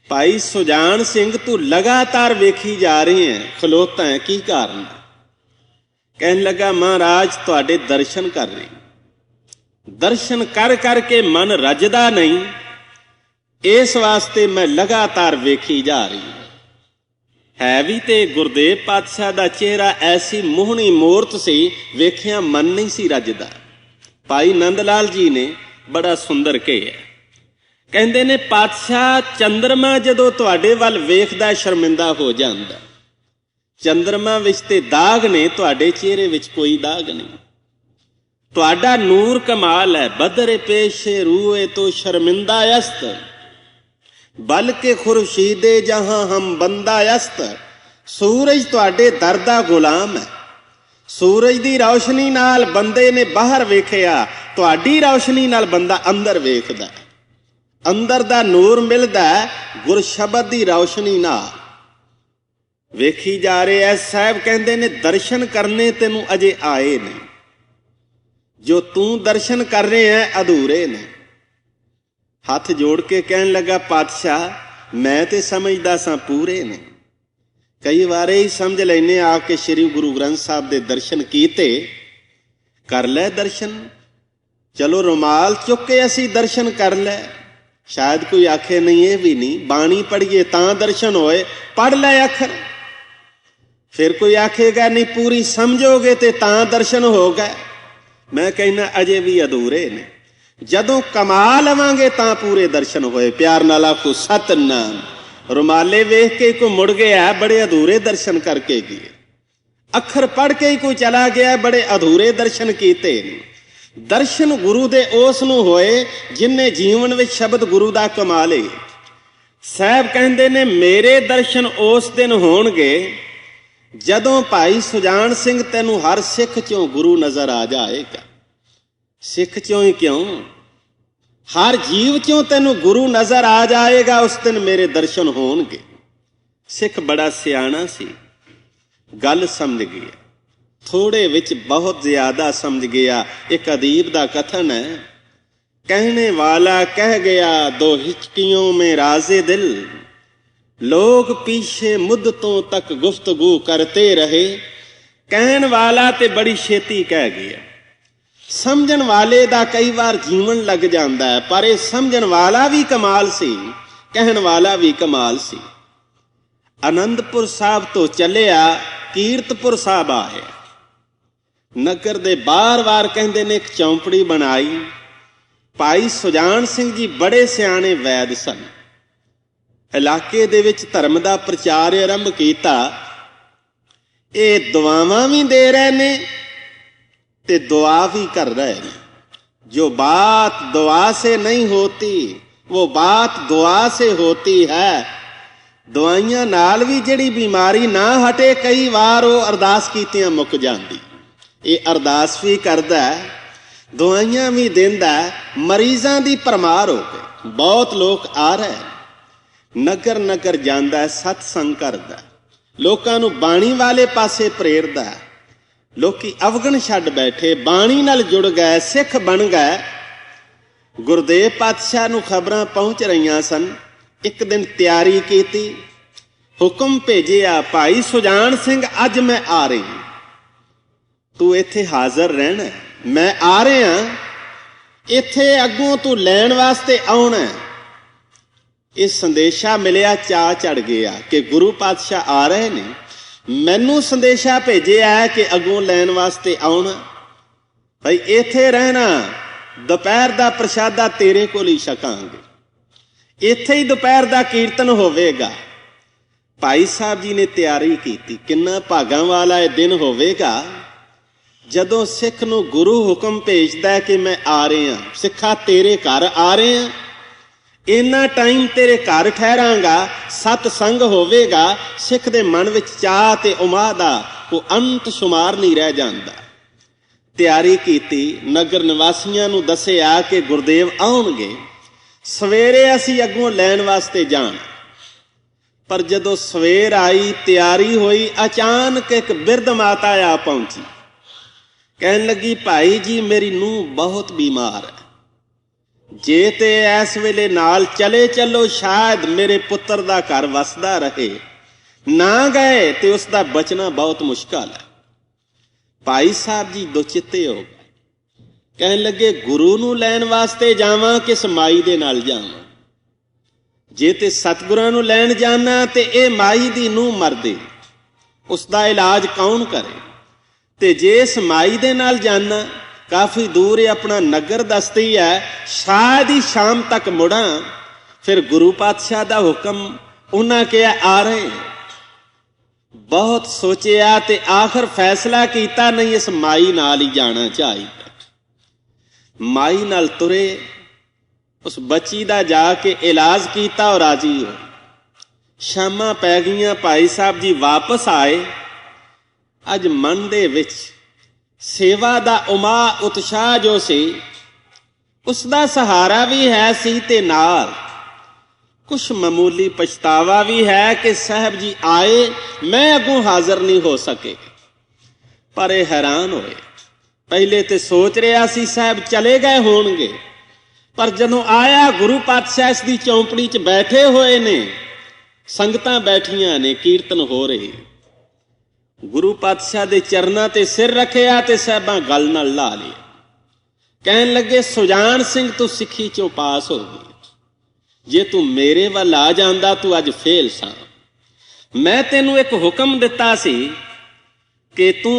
भाई सुजान सिंह तू लगातार वेखी जा रही है, खलोता है, की कारण? कहने लगा, महाराज तुहाडे दर्शन कर रही। दर्शन कर करके मन रजदा नहीं, इस वास्ते मैं लगातार वेखी जा रही। है भी ते गुरदेव पातशाह का चेहरा ऐसी मोहनी मूर्त सी, वेखिया मन नहीं सी रजदा। भाई नंद लाल जी ने बड़ा सुंदर कहा, कहते ने पातशाह चंद्रमा जदों तुहाडे वल वेखदा शर्मिंदा हो जांदा, ਚੰਦਰਮਾ ਵਿੱਚ ਤੇ ਦਾਗ ਨੇ, ਤੁਹਾਡੇ ਚਿਹਰੇ ਵਿੱਚ ਕੋਈ ਦਾਗ ਨਹੀਂ। ਤੁਹਾਡਾ ਨੂਰ ਕਮਾਲ ਹੈ। ਬਦਰੇ ਪੇਸ਼ੇ ਰੂਏ ਤੋਂ ਸ਼ਰਮਿੰਦਾ ਅਸਤ, ਬਲਕਿ ਖੁਰਸ਼ੀਦੇ ਜਹਾਂ ਹਮ ਬੰਦਾ ਅਸਤ। ਸੂਰਜ ਤੁਹਾਡੇ ਦਰ ਦਾ ਗੁਲਾਮ ਹੈ। ਸੂਰਜ ਦੀ ਰੌਸ਼ਨੀ ਨਾਲ ਬੰਦੇ ਨੇ ਬਾਹਰ ਵੇਖਿਆ, ਤੁਹਾਡੀ ਰੌਸ਼ਨੀ ਨਾਲ ਬੰਦਾ ਅੰਦਰ ਵੇਖਦਾ। ਅੰਦਰ ਦਾ ਨੂਰ ਮਿਲਦਾ ਗੁਰਸ਼ਬਦ ਦੀ ਰੌਸ਼ਨੀ ਨਾਲ। ਵੇਖੀ ਜਾ ਰਹੇ ਐ ਸਾਹਿਬ ਕਹਿੰਦੇ ਨੇ ਦਰਸ਼ਨ ਕਰਨੇ ਤੈਨੂੰ ਅਜੇ ਆਏ ਨੇ, ਜੋ ਤੂੰ ਦਰਸ਼ਨ ਕਰ ਰਹੇ ਹੈ ਅਧੂਰੇ ਨੇ। ਹੱਥ ਜੋੜ ਕੇ ਕਹਿਣ ਲੱਗਾ ਪਾਤਸ਼ਾਹ ਮੈਂ ਤੇ ਸਮਝਦਾ ਸਾਂ ਪੂਰੇ ਨੇ। ਕਈ ਵਾਰ ਹੀ ਸਮਝ ਲੈਨੇ ਆ ਕੇ ਸ਼੍ਰੀ ਗੁਰੂ ਗ੍ਰੰਥ ਸਾਹਿਬ ਦੇ ਦਰਸ਼ਨ ਕੀਤੇ, ਕਰ ਲੈ ਦਰਸ਼ਨ। ਚਲੋ ਰੁਮਾਲ ਚੁੱਕ ਕੇ ਅਸੀਂ ਦਰਸ਼ਨ ਕਰ ਲੈ। ਸ਼ਾਇਦ ਕੋਈ ਆਖੇ ਨਹੀਂ ਇਹ ਵੀ ਨਹੀਂ, ਬਾਣੀ ਪੜ੍ਹੀਏ ਤਾਂ ਦਰਸ਼ਨ ਹੋਏ, ਪੜ੍ਹ ਲੈ ਅੱਖਰ। ਫਿਰ ਕੋਈ ਆਖੇਗਾ ਨਹੀਂ ਪੂਰੀ ਸਮਝੋਗੇ ਤੇ ਤਾਂ ਦਰਸ਼ਨ ਹੋ ਗਏ। ਮੈਂ ਕਹਿੰਦਾ ਅਜੇ ਵੀ ਅਧੂਰੇ ਨੇ। ਜਦੋਂ ਕਮਾ ਲਵਾਂਗੇ ਤਾਂ ਪੂਰੇ ਦਰਸ਼ਨ ਹੋਏ। ਪਿਆਰ ਨਾਲ ਆਖੋ ਸਤਨਾਮ। ਰੁਮਾਲੇ ਵੇਖ ਕੇ ਕੋਈ ਮੁੜ ਗਿਆ, ਬੜੇ ਅਧੂਰੇ ਦਰਸ਼ਨ ਕਰਕੇ ਗਏ। ਅੱਖਰ ਪੜ੍ਹ ਕੇ ਹੀ ਕੋਈ ਚਲਾ ਗਿਆ, ਬੜੇ ਅਧੂਰੇ ਦਰਸ਼ਨ ਕੀਤੇ ਨੇ। ਦਰਸ਼ਨ ਗੁਰੂ ਦੇ ਉਸ ਨੂੰ ਹੋਏ ਜਿਨ੍ਹਾਂ ਜੀਵਨ ਵਿੱਚ ਸ਼ਬਦ ਗੁਰੂ ਦਾ ਕਮਾ ਲਏ। ਸਾਹਿਬ ਕਹਿੰਦੇ ਨੇ ਮੇਰੇ ਦਰਸ਼ਨ ਉਸ ਦਿਨ ਹੋਣਗੇ ਜਦੋਂ ਭਾਈ ਸੁਜਾਨ ਸਿੰਘ ਤੈਨੂੰ ਹਰ ਸਿੱਖ ਚੋਂ ਗੁਰੂ ਨਜ਼ਰ ਆ ਜਾਏਗਾ। ਸਿੱਖ ਚੋਂ ਹੀ ਕਿਉਂ, ਹਰ ਜੀਵ ਚੋਂ ਤੈਨੂੰ ਗੁਰੂ ਨਜ਼ਰ ਆ ਜਾਏਗਾ। ਉਸ ਦਿਨ ਮੇਰੇ ਦਰਸ਼ਨ ਹੋਣਗੇ। ਸਿੱਖ ਬੜਾ ਸਿਆਣਾ ਸੀ, ਗੱਲ ਸਮਝ ਗਿਆ। ਥੋੜੇ ਵਿੱਚ ਬਹੁਤ ਜ਼ਿਆਦਾ ਸਮਝ ਗਿਆ। ਇੱਕ ਅਦੀਬ ਦਾ ਕਥਨ ਹੈ, ਕਹਿਣੇ ਵਾਲਾ ਕਹਿ ਗਿਆ ਦੋ ਹਿਚਕਿयों में राज़े दिल, लोग पीछे मुद्दतों तक गुफ्तगू करते रहे। ਕਹਿਣ ਵਾਲਾ ਤੇ ਬੜੀ ਛੇਤੀ ਕਹਿ ਗਿਆ। ਸਮਝਣ ਵਾਲੇ ਦਾ ਕਈ ਵਾਰ ਜੀਵਨ ਲੱਗ ਜਾਂਦਾ ਹੈ, ਪਰ ਇਹ ਸਮਝਣ ਵਾਲਾ ਵੀ ਕਮਾਲ ਸੀ, ਕਹਿਣ ਵਾਲਾ ਵੀ ਕਮਾਲ ਸੀ। ਆਨੰਦਪੁਰ ਸਾਹਿਬ ਤੋਂ ਚੱਲਿਆ ਕੀਰਤਪੁਰ ਸਾਹਿਬ ਆਇਆ। ਨਗਰ ਦੇ ਬਾਰ-ਬਾਰ ਕਹਿੰਦੇ ਨੇ ਇੱਕ ਚੌਂਪੜੀ ਬਣਾਈ। ਭਾਈ ਸੁਜਾਨ ਸਿੰਘ ਜੀ ਬੜੇ ਸਿਆਣੇ ਵੈਦ ਸਨ। ਇਲਾਕੇ ਦੇ ਵਿੱਚ ਧਰਮ ਦਾ ਪ੍ਰਚਾਰ ਆਰੰਭ ਕੀਤਾ। ਇਹ ਦੁਆਵਾਂ ਵੀ ਦੇ ਰਹੇ ਨੇ ਤੇ ਦੁਆ ਵੀ ਕਰ ਰਹੇ ਨੇ। ਜੋ ਬਾਤ ਦੁਆ ਸੇ ਨਹੀਂ ਹੋਤੀ ਉਹ ਬਾਤ ਦੁਆ ਸੇ ਹੋਤੀ ਹੈ। ਦਵਾਈਆਂ ਨਾਲ ਵੀ ਜਿਹੜੀ ਬਿਮਾਰੀ ਨਾ ਹਟੇ, ਕਈ ਵਾਰ ਉਹ ਅਰਦਾਸ ਕੀਤਿਆਂ ਮੁੱਕ ਜਾਂਦੀ। ਇਹ ਅਰਦਾਸ ਵੀ ਕਰਦਾ, ਦਵਾਈਆਂ ਵੀ ਦਿੰਦਾ। ਮਰੀਜ਼ਾਂ ਦੀ ਭਰਮਾਰ ਹੋ ਗਈ। ਬਹੁਤ ਲੋਕ ਆ ਰਹੇ, ਨਗਰ ਨਗਰ ਜਾਂਦਾ, ਸਤਸੰਗ ਕਰਦਾ, ਲੋਕਾਂ ਨੂੰ ਬਾਣੀ ਵਾਲੇ ਪਾਸੇ ਪ੍ਰੇਰਦਾ। ਲੋਕੀ ਅਵਗਣ ਛੱਡ ਬੈਠੇ, ਬਾਣੀ ਨਾਲ ਜੁੜ ਗਏ, ਸਿੱਖ ਬਣ ਗਏ। ਗੁਰਦੇਵ ਪਾਤਸ਼ਾਹ ਨੂੰ ਖਬਰਾਂ ਪਹੁੰਚ ਰਹੀਆਂ ਸਨ। ਇੱਕ ਦਿਨ ਤਿਆਰੀ ਕੀਤੀ, ਹੁਕਮ ਭੇਜਿਆ ਭਾਈ ਸੁਜਾਨ ਸਿੰਘ ਅੱਜ ਮੈਂ ਆ ਰਹੀ, ਤੂੰ ਇੱਥੇ ਹਾਜ਼ਰ ਰਹਿਣਾ। ਮੈਂ ਆ ਰਿਹਾ, ਇੱਥੇ ਅੱਗੋਂ ਤੂੰ ਲੈਣ ਵਾਸਤੇ ਆਉਣਾ। ਇਹ ਸੰਦੇਸ਼ਾ ਮਿਲਿਆ, ਚਾਅ ਚੜ ਗਿਆ ਕਿ ਗੁਰੂ ਪਾਤਸ਼ਾਹ ਆ ਰਹੇ ਨੇ। ਮੈਨੂੰ ਸੰਦੇਸ਼ਾ ਭੇਜਿਆ ਕਿ ਅੱਗੋਂ ਲੈਣ ਵਾਸਤੇ ਆਉਣਾ। ਭਾਈ ਇੱਥੇ ਰਹਿਣਾ, ਦੁਪਹਿਰ ਦਾ ਪ੍ਰਸ਼ਾਦਾ ਤੇਰੇ ਕੋਲ ਹੀ ਛਕਾਂਗੇ, ਇੱਥੇ ਹੀ ਦੁਪਹਿਰ ਦਾ ਕੀਰਤਨ ਹੋਵੇਗਾ। ਭਾਈ ਸਾਹਿਬ ਜੀ ਨੇ ਤਿਆਰੀ ਕੀਤੀ। ਕਿੰਨਾ ਭਾਗਾਂ ਵਾਲਾ ਇਹ ਦਿਨ ਹੋਵੇਗਾ ਜਦੋਂ ਸਿੱਖ ਨੂੰ ਗੁਰੂ ਹੁਕਮ ਭੇਜਦਾ ਕਿ ਮੈਂ ਆ ਰਿਹਾ, ਸਿੱਖਾ ਤੇਰੇ ਘਰ ਆ ਰਿਹਾ, ਇੰਨਾ ਟਾਈਮ ਤੇਰੇ ਘਰ ਠਹਿਰਾਂਗਾ, ਸਤਸੰਗ ਹੋਵੇਗਾ। ਸਿੱਖ ਦੇ ਮਨ ਵਿੱਚ ਚਾਅ ਤੇ ਉਮਾਦ ਦਾ ਕੋਈ ਅੰਤ ਸ਼ੁਮਾਰ ਨਹੀਂ ਰਹਿ ਜਾਂਦਾ। ਤਿਆਰੀ ਕੀਤੀ, ਨਗਰ ਨਿਵਾਸੀਆਂ ਨੂੰ ਦੱਸਿਆ ਕਿ ਗੁਰਦੇਵ ਆਉਣਗੇ, ਸਵੇਰੇ ਅਸੀਂ ਅੱਗੋਂ ਲੈਣ ਵਾਸਤੇ ਜਾਣ। ਪਰ ਜਦੋਂ ਸਵੇਰ ਆਈ, ਤਿਆਰੀ ਹੋਈ, ਅਚਾਨਕ ਇੱਕ ਬਿਰਧ ਮਾਤਾ ਆ ਪਹੁੰਚੀ। ਕਹਿਣ ਲੱਗੀ ਭਾਈ ਜੀ ਮੇਰੀ ਨੂੰਹ ਬਹੁਤ ਬਿਮਾਰ ਹੈ, ਜੇ ਤੇ ਇਸ ਵੇਲੇ ਨਾਲ ਚਲੇ ਚੱਲੋ, ਸ਼ਾਇਦ ਮੇਰੇ ਪੁੱਤਰ ਦਾ ਘਰ ਵਸਦਾ ਰਹੇ, ਨਾ ਗਏ ਤੇ ਉਸ ਦਾ ਬਚਣਾ ਬਹੁਤ ਮੁਸ਼ਕਲ ਹੈ। ਭਾਈ ਸਾਹਿਬ ਜੀ ਦੁਚਿੱਤੇ ਹੋ ਗਏ। ਕਹਿਣ ਲੱਗੇ ਗੁਰੂ ਨੂੰ ਲੈਣ ਵਾਸਤੇ ਜਾਵਾਂ ਕਿ ਮਾਈ ਦੇ ਨਾਲ ਜਾਵਾਂ? ਜੇ ਤੇ ਸਤਿਗੁਰਾਂ ਨੂੰ ਲੈਣ ਜਾਣਾ ਤੇ ਇਹ ਮਾਈ ਦੀ ਨੂੰਹ ਮਰਦੇ, ਉਸ ਦਾ ਇਲਾਜ ਕੌਣ ਕਰੇ? ਤੇ ਜੇ ਇਸ ਮਾਈ ਦੇ ਨਾਲ ਜਾਣਾ, ਕਾਫੀ ਦੂਰ ਹੈ, ਆਪਣਾ ਨਗਰ ਦੱਸਦੀ ਹੈ, ਸ਼ਾਇਦ ਹੀ ਸ਼ਾਮ ਤੱਕ ਮੁੜਾਂ। ਫਿਰ ਗੁਰੂ ਪਾਤਸ਼ਾਹ ਦਾ ਹੁਕਮ, ਉਹਨਾਂ ਕਿਹਾ ਆ ਰਹੇ। बहुत सोचिया ते आखिर फैसला किया नहीं इस माई नाल ही जाना चाहिए। माई नाल तुरे, उस बच्ची का जाके इलाज किया और राजी हो। शामां पै गईयां, भाई साहब जी वापस आए। अज मन दे विच सेवा दा उमा उत्साह जो सी उसका सहारा भी है सी ते नाल कुछ मामूली पछतावा भी है कि साहब जी आए, मैं अगों हाजिर नहीं हो सके। पर ये हैरान होए, पहले तो सोच रहा सी साहब चले गए होणगे, पर जदों आया गुरु पातशाह इसकी चौंपड़ी च बैठे हुए ने, संगतां बैठियां ने, कीर्तन हो रहे। गुरु पातशाह दे चरनां ते सिर रखिया ते साहबां गल नाल ला लिया। कहन लगे सुजान सिंह तू सिੱਖੀ चों पास हो गई, जे तू मेरे वाल आ जांदा तू अज फेल सा। मैं तेनू एक हुक्म दिता सी कि तू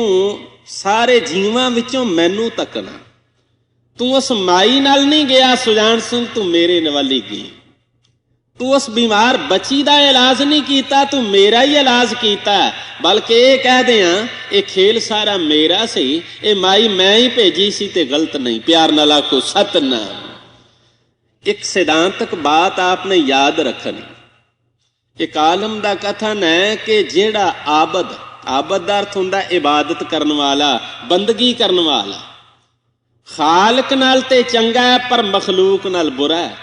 सारे जीवां विचों मैनू तकना। तू उस माई नाल नहीं गया सुजान सिंह, तू मेरे नवाली गई। तू उस बीमार बच्ची का इलाज नहीं किया, तू मेरा ही इलाज किया। बल्कि ये कह दिया ये खेल सारा मेरा सी, ये माई मैं ही भेजी सी ते गलत नहीं। प्यार नाल आखो सतनाम। एक सिद्धांतक बात आपने याद रखनी। एक आलम का कथन है कि जेड़ा आबद, आबद का अर्थ हुंदा इबादत करने वाला, बंदगी करने वाला, खालक नाल ते चंगा है पर मखलूक नाल बुरा है।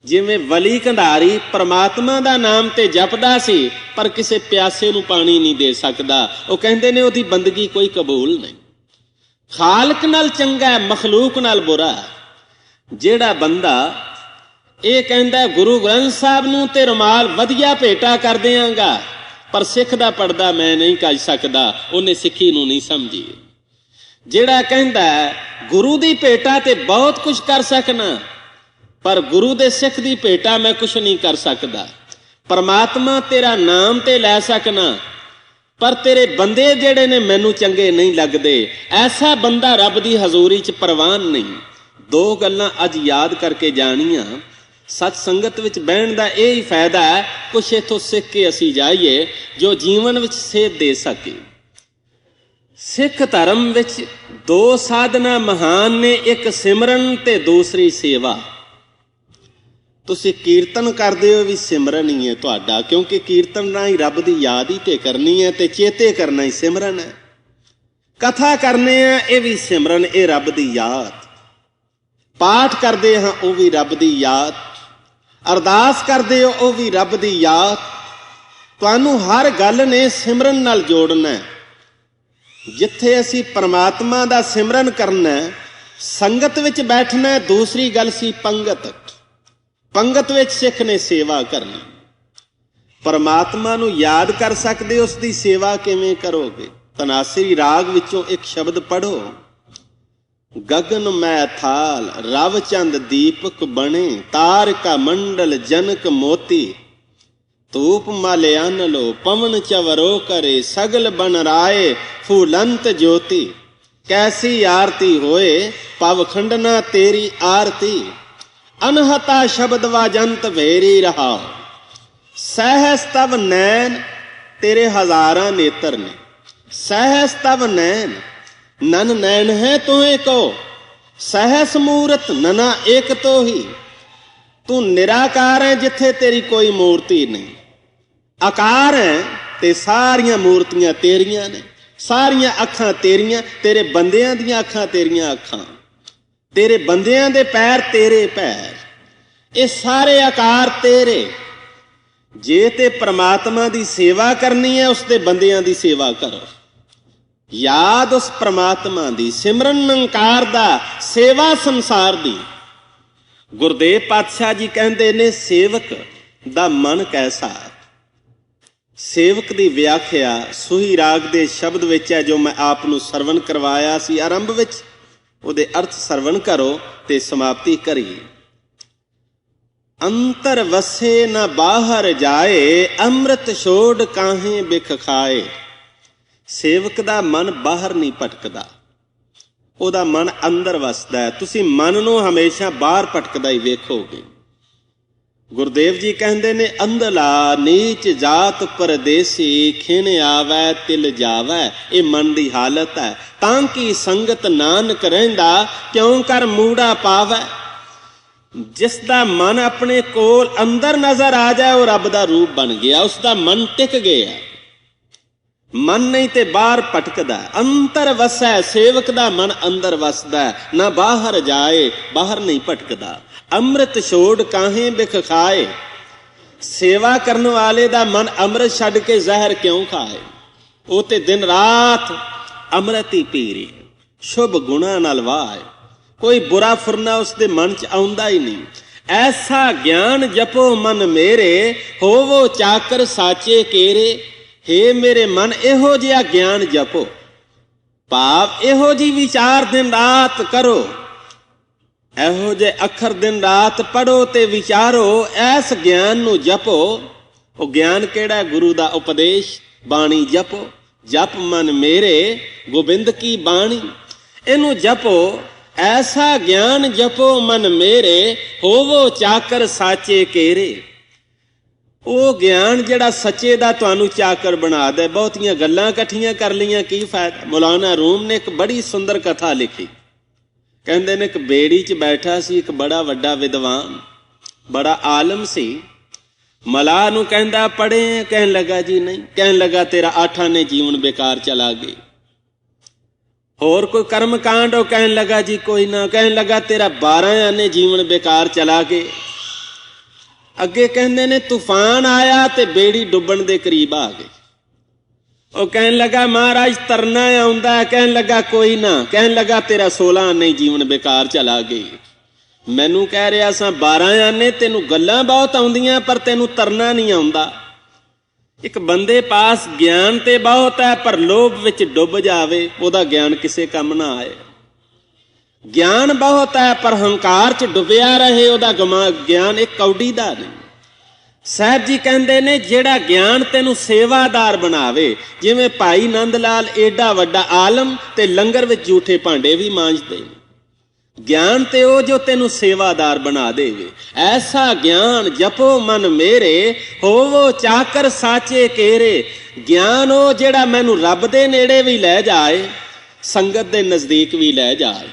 जिवें वली कंधारी परमात्मा का नाम ते जपदा सी पर किसी प्यासे नूं पानी नहीं दे सकदा, वो कहंदे ने उहदी बंदगी कोई कबूल नहीं। खालक नाल चंगा है, मखलूक नाल बुरा है। जेड़ा बंदा ये कहंदा गुरु ग्रंथ साहब नूं ते रुमाल वधिया भेटा कर देंगा पर सिख दा पड़दा मैं नहीं कर सकदा, उन्हें सिक्खी नूं नहीं समझी। जेड़ा कहंदा गुरु दी भेटा ते बहुत कुछ कर सकना पर गुरु दे सिख दी भेटा मैं कुछ नहीं कर सकदा। परमात्मा तेरा नाम ते लै सकना पर तेरे बंदे जेड़े ने मैनू चंगे नहीं लगदे, ऐसा बंदा रब दी हजूरी च परवान नहीं। दो गल्लां अज याद करके जानियां। सच संगत विच बहण दा यही फायदा है, कुछ इथों सिख के असी जाइए जो जीवन विच सेध दे सके। सिख धर्म विच दो साधना महान ने, एक सिमरन ते दूसरी सेवा। तुसीं कीर्तन करदे हो भी सिमरन ही है तुहाडा, क्योंकि कीर्तन राही रब दी याद ही ते करनी है ते चेते करना ही सिमरन है। कथा करने हैं ये भी सिमरन, ये रब दी याद। पाठ करते हाँ वह भी रब की याद, अरदास करते हो वह भी रब की याद। तुहानू हर गल ने सिमरन नाल जोड़ना है। जिथे असी परमात्मा का सिमरन करना है, संगत विच बैठना है। दूसरी गल सी पंगत, पंगत विच सिख ने सेवा करनी। परमात्मा नू याद कर सकते, उसकी सेवा किवें करोगे? तनासरी राग विचों एक शब्द पढ़ो, गगन मैं थाल रव चंद दीपक बने, तारका मंडल जनक मोती, धूप माले अन लो पवन चवरो करे, सगल बन राय फूलंत ज्योति, कैसी आरती होए पवखंडना तेरी आरती, अनहता शब्द वाजंत वेरी रहा, सहस तव नैन तेरे हजारा नेत्र ने, सहस तव नैन नन नैन है तुहे को, सहस मूरत नना एक तो ही, तू निराकार है जिथे तेरी कोई मूर्ति नहीं, आकार है ते सारियां मूर्तियां तेरियां ने, सारियां अखां तेरियां, तेरे बंदियां दियां अखां तेरियां अखां, तेरे बंदियां दे पैर तेरे पैर, ये सारे आकार तेरे। जे ते परमात्मा दी सेवा करनी है उसते बंदियां दी सेवा करो। याद उस परमात्मा दी, सिमरन निरंकार दा, सेवा संसार दी। गुरदेव पातशाह जी कहते ने सेवक दा मन कैसा। सेवक दी व्याख्या सूही राग दे शब्द विच है जो मैं आप नूं सरवण करवाया सी आरंभ विच, उहदे अर्थ सरवण करो ते समाप्ति करिए। अंतर वसे न बाहर जाए, अमृत छोड़ काहे बिख खाए। सेवक दा मन बाहर नहीं भटकदा, ਉਹਦਾ मन अंदर वसदा है। तुसीं मन नूं हमेशा बाहर भटकदा ही वेखोगे। ਗੁਰਦੇਵ ਜੀ ਕਹਿੰਦੇ ਨੇ, ਅੰਧਲਾ ਨੀਚ ਜਾਤ ਪਰਦੇਸੀ, ਖਿਣ ਆਵੈ ਤਿਲ ਜਾਵੈ। ਇਹ ਮਨ ਦੀ ਹਾਲਤ ਹੈ। ਤਾਂ ਕਿ ਸੰਗਤ ਨਾਨਕ ਰਹਿੰਦਾ, ਕਿਉਂ ਕਰ ਮੂੜਾ ਪਾਵੈ। ਜਿਸ ਦਾ ਮਨ ਆਪਣੇ ਕੋਲ ਅੰਦਰ ਨਜ਼ਰ ਆ ਜਾਏ, ਉਹ ਰੱਬ ਦਾ ਰੂਪ ਬਣ ਗਿਆ, ਉਸ ਦਾ ਮਨ ਟਿਕ ਗਿਆ। ਮਨ ਨਹੀਂ ਤੇ ਬਾਹਰ ਭਟਕਦਾ, ਅੰਤਰ ਵਸੈ। ਸੇਵਕ ਦਾ ਮਨ ਅੰਦਰ ਵਸਦਾ, ਨਾ ਬਾਹਰ ਜਾਏ, ਬਾਹਰ ਨਹੀਂ ਭਟਕਦਾ। ਅੰਮ੍ਰਿਤ ਛੋੜ ਕਾਹੇ ਬਿਖ ਖਾਏ। ਸੇਵਾ ਕਰਨ ਵਾਲੇ ਦਾ ਮਨ ਅੰਮ੍ਰਿਤ ਛੱਡ ਕੇ ਜ਼ਹਿਰ ਕਿਉਂ ਖਾਏ। ਉਹ ਤੇ ਦਿਨ ਰਾਤ ਅੰਮ੍ਰਿਤ ਹੀ ਪੀ ਰਹੀ, ਸ਼ੁਭ ਗੁਣਾ ਨਾਲ ਵਾਹ। ਕੋਈ ਬੁਰਾ ਫੁਰਨਾ ਉਸਦੇ ਮਨ ਚ ਆਉਂਦਾ ਹੀ ਨਹੀਂ। ਐਸਾ ਗਿਆਨ ਜਪੋ ਮਨ ਮੇਰੇ, ਹੋਵੋ ਚਾਕਰ ਸਾਚੇ ਕੇਰੇ। ਹੇ ਮੇਰੇ ਮਨ, ਇਹੋ ਜਿਹਾ ਗਿਆਨ ਜਪੋ, ਭਾਵ ਇਹੋ ਜਿਹੀ ਵਿਚਾਰ ਦਿਨ ਰਾਤ ਕਰੋ, ਇਹੋ ਜਿਹੇ ਅੱਖਰ ਦਿਨ ਰਾਤ ਪੜੋ ਤੇ ਵਿਚਾਰੋ, ਐਸ ਗਿਆਨ ਨੂੰ ਜਪੋ। ਉਹ ਗਿਆਨ ਕਿਹੜਾ? ਗੁਰੂ ਦਾ ਉਪਦੇਸ਼, ਬਾਣੀ ਜਪੋ। ਜਪ ਮਨ ਮੇਰੇ ਗੋਬਿੰਦ ਕੀ ਬਾਣੀ, ਇਹਨੂੰ ਜਪੋ। ਐਸਾ ਗਿਆਨ ਜਪੋ ਮਨ ਮੇਰੇ, ਹੋਵੋ ਚਾਕਰ ਸਾਚੇ ਕੇਰੇ। ਉਹ ਗਿਆਨ ਜਿਹੜਾ ਸੱਚੇ ਦਾ ਤੁਹਾਨੂੰ ਚਾਕਰ ਬਣਾ ਦੇ। ਬਹੁਤੀਆਂ ਗੱਲਾਂ ਇਕੱਠੀਆਂ ਕਰ ਲਈਆਂ ਕੀ ਫਾਇਦਾ। ਮੌਲਾਨਾ ਰੂਮ ਨੇ ਇੱਕ ਬੜੀ ਸੁੰਦਰ ਕਥਾ ਲਿਖੀ। ਕਹਿੰਦੇ ਨੇ, ਇੱਕ ਬੇੜੀ 'ਚ ਬੈਠਾ ਸੀ ਇੱਕ ਬੜਾ ਵੱਡਾ ਵਿਦਵਾਨ, ਬੜਾ ਆਲਮ ਸੀ। ਮਲਾਹ ਨੂੰ ਕਹਿੰਦਾ, ਪੜ੍ਹੇ? ਕਹਿਣ ਲੱਗਾ ਜੀ ਨਹੀਂ। ਕਹਿਣ ਲੱਗਾ, ਤੇਰਾ 8 ਆਨੇ ਜੀਵਨ ਬੇਕਾਰ ਚਲਾ ਗਏ। ਹੋਰ ਕੋਈ ਕਰਮ ਕਾਂਡ? ਉਹ ਕਹਿਣ ਲੱਗਾ ਜੀ ਕੋਈ ਨਾ। ਕਹਿਣ ਲੱਗਾ, ਤੇਰਾ 12 ਆਨੇ ਜੀਵਨ ਬੇਕਾਰ ਚਲਾ ਗਏ। ਅੱਗੇ ਕਹਿੰਦੇ ਨੇ, ਤੂਫਾਨ ਆਇਆ ਤੇ ਬੇੜੀ ਡੁੱਬਣ ਦੇ ਕਰੀਬ ਆ ਗਈ। ਉਹ ਕਹਿਣ ਲੱਗਾ, ਮਹਾਰਾਜ ਤਰਨਾ ਆਉਂਦਾ। ਕਹਿਣ ਲੱਗਾ, ਕੋਈ ਨਾ। ਕਹਿਣ ਲੱਗਾ, ਤੇਰਾ 16 ਆਨੇ ਜੀਵਨ ਬੇਕਾਰ ਚਲਾ ਗਈ। ਮੈਨੂੰ ਕਹਿ ਰਿਹਾ ਸਾਂ 12 ਆਨੇ, ਤੈਨੂੰ ਗੱਲਾਂ ਬਹੁਤ ਆਉਂਦੀਆਂ ਪਰ ਤੈਨੂੰ ਤਰਨਾ ਨਹੀਂ ਆਉਂਦਾ। ਇੱਕ ਬੰਦੇ ਪਾਸ ਗਿਆਨ ਤੇ ਬਹੁਤ ਹੈ, ਪਰ ਲੋਭ ਵਿੱਚ ਡੁੱਬ ਜਾਵੇ, ਉਹਦਾ ਗਿਆਨ ਕਿਸੇ ਕੰਮ ਨਾ ਆਏ। ਗਿਆਨ ਬਹੁਤ ਹੈ, ਪਰ ਹੰਕਾਰ 'ਚ ਡੁੱਬਿਆ ਰਹੇ, ਉਹਦਾ ਗਿਆਨ ਇੱਕ ਕੌਡੀ ਦਾ ਨਹੀਂ। ਸਾਹਿਬ ਜੀ ਕਹਿੰਦੇ ਨੇ, ਜਿਹੜਾ ਗਿਆਨ ਤੈਨੂੰ ਸੇਵਾਦਾਰ ਬਣਾਵੇ, ਜਿਵੇਂ ਭਾਈ ਨੰਦ ਲਾਲ ਏਡਾ ਵੱਡਾ ਆਲਮ ਤੇ ਲੰਗਰ ਵਿੱਚ ਝੂਠੇ ਭਾਂਡੇ ਵੀ ਮਾਂਜਦੇ ਨੇ। ਗਿਆਨ ਤੇ ਉਹ ਜੋ ਤੈਨੂੰ ਸੇਵਾਦਾਰ ਬਣਾ ਦੇਵੇ। ਐਸਾ ਗਿਆਨ ਜਪੋ ਮਨ ਮੇਰੇ, ਹੋਵੋ ਚਾਕਰ ਸਾਚੇ ਕੇਰੇ। ਗਿਆਨ ਉਹ ਜਿਹੜਾ ਮੈਨੂੰ ਰੱਬ ਦੇ ਨੇੜੇ ਵੀ ਲੈ ਜਾਏ, ਸੰਗਤ ਦੇ ਨਜ਼ਦੀਕ ਵੀ ਲੈ ਜਾਏ।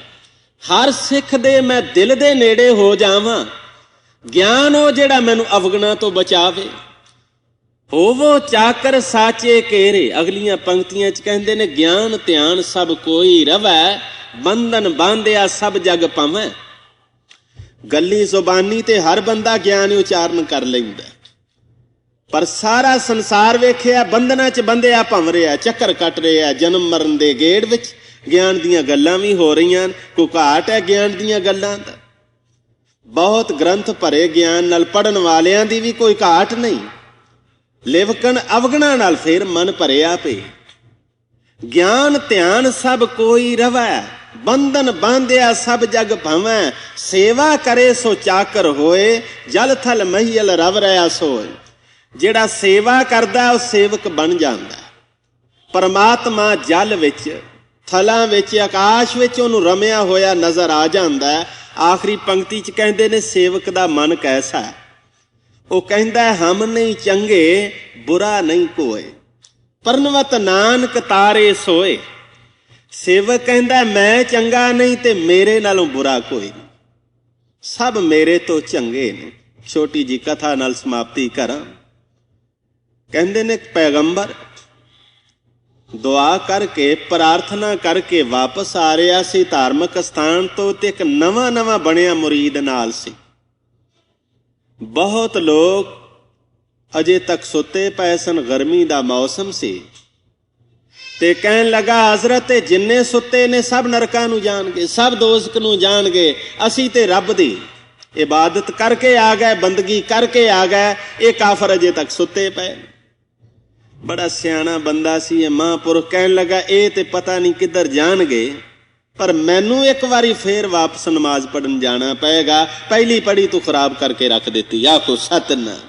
ਹਰ ਸਿੱਖ ਦੇ ਮੈਂ ਦਿਲ ਦੇ ਨੇੜੇ ਹੋ ਜਾਵਾਂ। ਗਿਆਨ ਉਹ ਜਿਹੜਾ ਮੈਨੂੰ ਅਵਗੁਣਾ ਤੋਂ ਬਚਾਵੇ। ਹੋਵੋ ਚਾਕਰ ਸਾਚੇ ਕੇਰੇ। ਅਗਲੀਆਂ ਪੰਕਤੀਆਂ 'ਚ ਕਹਿੰਦੇ ਨੇ, ਗਿਆਨ ਧਿਆਨ ਸਭ ਕੋਈ ਰਵੈ, ਬੰਧਨ ਬਾਂਧਿਆ ਸਭ ਜਗ ਪਵੈ। ਗੱਲੀ ਜ਼ੁਬਾਨੀ ਤੇ ਹਰ ਬੰਦਾ ਗਿਆਨ ਉਚਾਰਨ ਕਰ ਲੈਂਦਾ, ਪਰ ਸਾਰਾ ਸੰਸਾਰ ਵੇਖਿਆ ਬੰਧਨਾਂ 'ਚ ਬੰਧਿਆ ਭੰਮ ਰਿਹਾ, ਚੱਕਰ ਕੱਟ ਰਿਹਾ ਜਨਮ ਮਰਨ ਦੇ ਗੇੜ ਵਿੱਚ। ਗਿਆਨ ਦੀਆਂ ਗੱਲਾਂ ਵੀ ਹੋ ਰਹੀਆਂ, ਕੋਈ ਘਾਟ ਹੈ ਗਿਆਨ ਦੀਆਂ ਗੱਲਾਂ ਦਾ? ਬਹੁਤ ਗ੍ਰੰਥ ਭਰੇ ਗਿਆਨ ਨਾਲ, ਪੜ੍ਹਨ ਵਾਲਿਆਂ ਦੀ ਵੀ ਕੋਈ ਘਾਟ ਨਹੀਂ। ਲੇਵਕਣ ਅਵਗਣਾ ਨਾਲ ਫੇਰ ਮਨ ਭਰਿਆ ਪਏ। ਗਿਆਨ ਧਿਆਨ ਸਭ ਕੋਈ ਰਵੈ, ਬੰਧਨ ਬਾਂਧਿਆ ਸਭ ਜਗ ਭਵੈ। ਸੇਵਾ ਕਰੇ ਸੋ ਚਾਕਰ ਹੋਏ, ਜਲ ਥਲ ਮਹੀਲ ਰਵ ਰਿਆ ਸੋਏ। ਜਿਹੜਾ ਸੇਵਾ ਕਰਦਾ ਉਹ ਸੇਵਕ ਬਣ ਜਾਂਦਾ। ਪਰਮਾਤਮਾ ਜਲ ਵਿੱਚ, ਥਲਾਂ ਵਿੱਚ, ਆਕਾਸ਼ ਵਿੱਚ ਉਹਨੂੰ ਰਮਿਆ ਹੋਇਆ ਨਜ਼ਰ ਆ ਜਾਂਦਾ। ਆਖਰੀ ਪੰਕਤੀ 'ਚ ਕਹਿੰਦੇ ਨੇ, ਸੇਵਕ ਦਾ ਮਨ ਕੈਸਾ? ਉਹ ਕਹਿੰਦਾ, ਹਮ ਨਹੀਂ ਚੰਗੇ ਬੁਰਾ ਨਹੀਂ ਕੋਏ, ਪਰਨਵਤ ਨਾਨਕ ਤਾਰੇ ਸੋਏ। ਸੇਵਕ ਕਹਿੰਦਾ, ਮੈਂ ਚੰਗਾ ਨਹੀਂ ਤੇ ਮੇਰੇ ਨਾਲੋਂ ਬੁਰਾ ਕੋਈ ਨਹੀਂ, ਸਭ ਮੇਰੇ ਤੋਂ ਚੰਗੇ ਨੇ। ਛੋਟੀ ਜੀ ਕਥਾ ਨਾਲ ਸਮਾਪਤੀ ਕਰਾਂ। ਕਹਿੰਦੇ ਨੇ, ਪੈਗੰਬਰ ਦੁਆ ਕਰਕੇ, ਪ੍ਰਾਰਥਨਾ ਕਰਕੇ ਵਾਪਸ ਆ ਰਿਹਾ ਸੀ ਧਾਰਮਿਕ ਸਥਾਨ ਤੋਂ, ਤੇ ਇੱਕ ਨਵਾਂ ਬਣਿਆ ਮੁਰੀਦ ਨਾਲ ਸੀ। ਬਹੁਤ ਲੋਕ ਅਜੇ ਤੱਕ ਸੁੱਤੇ ਪਏ ਸਨ, ਗਰਮੀ ਦਾ ਮੌਸਮ ਸੀ। ਤੇ ਕਹਿਣ ਲੱਗਾ, ਹਜ਼ਰਤ ਜਿੰਨੇ ਸੁੱਤੇ ਨੇ ਸਭ ਨਰਕਾਂ ਨੂੰ ਜਾਣਗੇ, ਸਭ ਦੋਜ਼ਖ ਨੂੰ ਜਾਣਗੇ। ਅਸੀਂ ਤੇ ਰੱਬ ਦੀ ਇਬਾਦਤ ਕਰਕੇ ਆ ਗਏ, ਬੰਦਗੀ ਕਰਕੇ ਆ ਗਏ, ਇਹ ਕਾਫਰ ਅਜੇ ਤੱਕ ਸੁੱਤੇ ਪਏ। ਬੜਾ ਸਿਆਣਾ ਬੰਦਾ ਸੀ ਇਹ ਮਹਾਂਪੁਰਖ। ਕਹਿਣ ਲੱਗਾ, ਇਹ ਤੇ ਪਤਾ ਨਹੀਂ ਕਿੱਧਰ ਜਾਣਗੇ, ਪਰ ਮੈਨੂੰ ਇੱਕ ਵਾਰੀ ਫੇਰ ਵਾਪਸ ਨਮਾਜ਼ ਪੜ੍ਹਨ ਜਾਣਾ ਪਏਗਾ। ਪਹਿਲੀ ਪੜ੍ਹੀ ਤੂੰ ਖਰਾਬ ਕਰਕੇ ਰੱਖ ਦਿੱਤੀ। ਆਖੋ ਸਤਿਨਾਮ।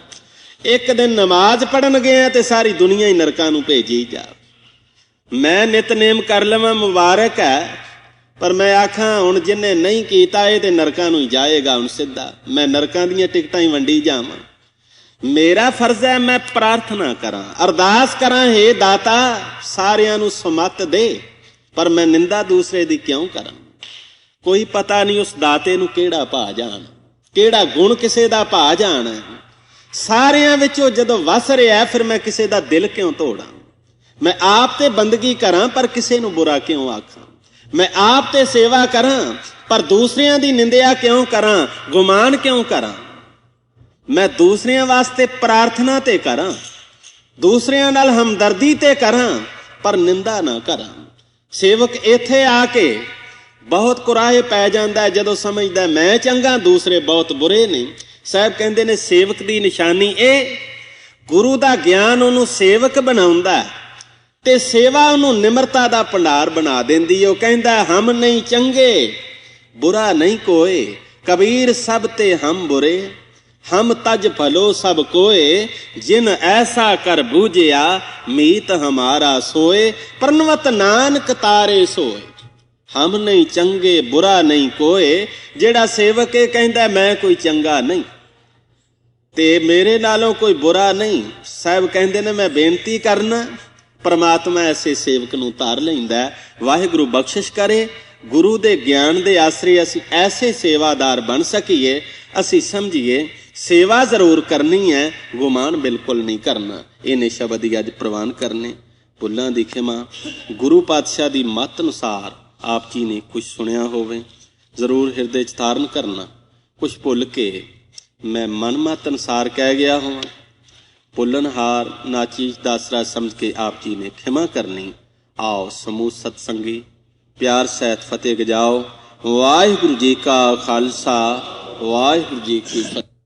ਇੱਕ ਦਿਨ ਨਮਾਜ਼ ਪੜ੍ਹਨ ਗਿਆ ਤੇ ਸਾਰੀ ਦੁਨੀਆ ਹੀ ਨਰਕਾਂ ਨੂੰ ਭੇਜੀ ਜਾ। ਮੈਂ ਨਿਤਨੇਮ ਕਰ ਲਵਾਂ, ਮੁਬਾਰਕ ਹੈ, पर मैं आखा हुण जिन्हें नहीं कीता ये ते नरकां नूं ही जाएगा। हुण सिद्धा मैं नरकां दीयां टिकटां ही वंडी जावां। मेरा फर्ज है मैं प्रार्थना करा, अरदास करा, हे दाता सारियां नूं समत दे, पर मैं निंदा दूसरे दी क्यों करा। कोई पता नहीं उस दाते नूं केड़ा भा जाण, केड़ा गुण किसे दा भा जाण। सारियां विचों जदों वस रिहा फिर मैं किसे दा दिल क्यों तोड़ा। मैं आप ते बंदगी करा पर किसे नूं बुरा क्यों आखां। मैं आप ते सेवा करा पर दूसरियां दी निंदिया क्यों करा, गुमान क्यों करा। मैं दूसरियां वास्ते प्रार्थना ते करा, दूसरियां नाल हमदर्दी ते करा, पर निंदा ना करा। सेवक इत्थे आके बहुत कुराहे पै जांदा है जदों समझदा मैं चंगा दूसरे बहुत बुरे ने। साहब कहंदे ने सेवक दी निशानी गुरु दा ज्ञान उहनूं सेवक बनाउंदा ते सेवा उहनूं निमरता दा भंडार बना देंदी। ओ कहंदा हम नहीं चंगे बुरा नहीं कोई, कबीर सब ते हम बुरे, हम तज भलो सब कोए, जिन ऐसा कर बूझिया मीत हमारा सोए, प्रणवत नानक तारे सोए। हम नहीं चंगे बुरा नहीं कोए, जेड़ा सेवक है कहंदा मैं कोई चंगा नहीं ते मेरे नालों कोई बुरा नहीं। साहब कहंदे ने मैं बेनती करना परमात्मा ऐसे सेवक नूं तार लैंदा। वाहिगुरू बख्शिश करे, गुरु दे ज्ञान दे आसरे असी ऐसे सेवादार बन सकीए, असी समझिए सेवा जरूर करनी है, गुमान बिल्कुल नहीं करना। इन्हें शब्द ही अज प्रवान करने। भुल्लां दी खिमा। गुरु पातशाह दी मत अनुसार आप जी ने कुछ सुनिया होवे जरूर हृदय च धारण करना। कुछ भुल के मैं मन मत अनुसार कह गया होवां, भुलनहार नाचीज दा आसरा समझ के आप जी ने खिमा करनी। आओ समूह सतसंगी प्यार सहित फतेह गजाओ। वाहिगुरू जी का खालसा, वाहिगुरू जी की फतेह।